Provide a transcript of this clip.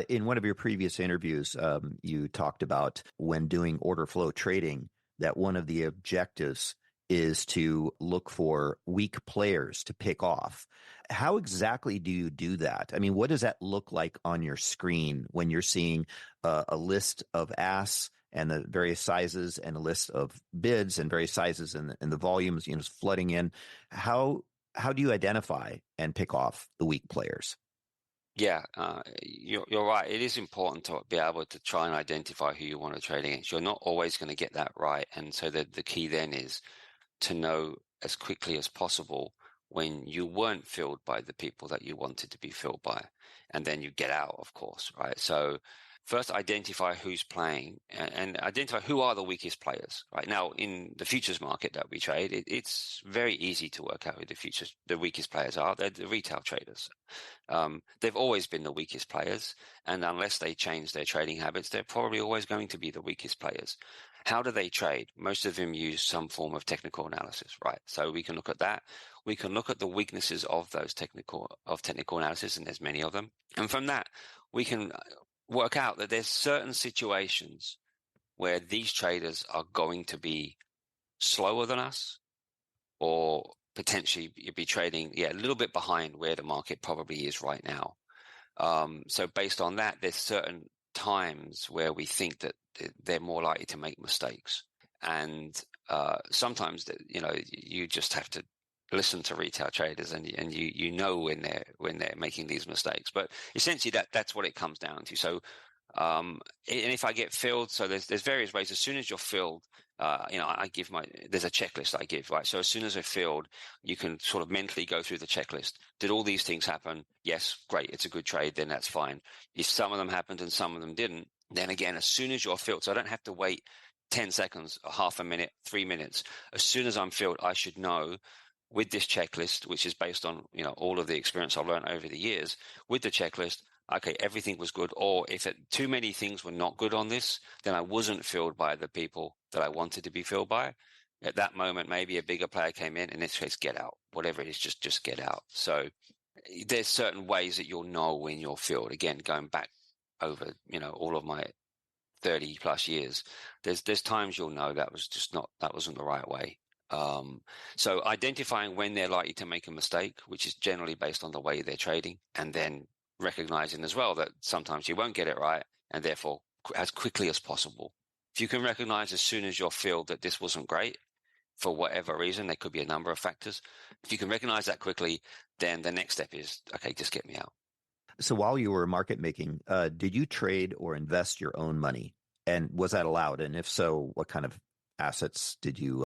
In one of your previous interviews, you talked about when doing order flow trading, that one of the objectives is to look for weak players to pick off. How exactly do you do that? I mean, what does that look like on your screen when you're seeing a list of asks and the various sizes and a list of bids and various sizes and the volumes, flooding in? How do you identify and pick off the weak players? Yeah, you're right. It is important to be able to try and identify who you want to trade against. You're not always going to get that right. And so the key then is to know as quickly as possible when you weren't filled by the people that you wanted to be filled by. And then you get out, of course, right? So first identify who's playing and identify who are the weakest players. Right now, in the futures market that we trade, it's very easy to work out who the weakest players are. They're the retail traders. They've always been the weakest players, and unless they change their trading habits, they're probably always going to be the weakest players. How do they trade? Most of them use some form of technical analysis, right? So we can look at that. We can look at the weaknesses of those technical analysis, and there's many of them. And from that, we can work out that there's certain situations where these traders are going to be slower than us, or potentially you'd be trading, a little bit behind where the market probably is right now. So based on that, there's certain times where we think that they're more likely to make mistakes. And sometimes, you just have to listen to retail traders and you know when they're making these mistakes. But essentially that's what it comes down to. So and if I get filled, so there's various ways. As soon as you're filled, there's a checklist I give, right? So as soon as they're filled, you can sort of mentally go through the checklist. Did all these things happen? Yes, great. It's a good trade. Then that's fine. If some of them happened and some of them didn't, then again, as soon as you're filled, so I don't have to wait 10 seconds, a half a minute, 3 minutes. As soon as I'm filled, I should know with this checklist, which is based on, all of the experience I've learned over the years with the checklist, okay, everything was good. Or if too many things were not good on this, then I wasn't filled by the people that I wanted to be filled by. At that moment, maybe a bigger player came in this case, get out, whatever it is, just get out. So there's certain ways that you'll know when you're filled. Again, going back over, all of my 30 plus years, there's times you'll know that wasn't the right way. So identifying when they're likely to make a mistake, which is generally based on the way they're trading, and then recognizing as well that sometimes you won't get it right, and therefore as quickly as possible. If you can recognize as soon as you're filled that this wasn't great for whatever reason, there could be a number of factors. If you can recognize that quickly, then the next step is, okay, just get me out. So while you were market making, did you trade or invest your own money? And was that allowed? And if so, what kind of assets did you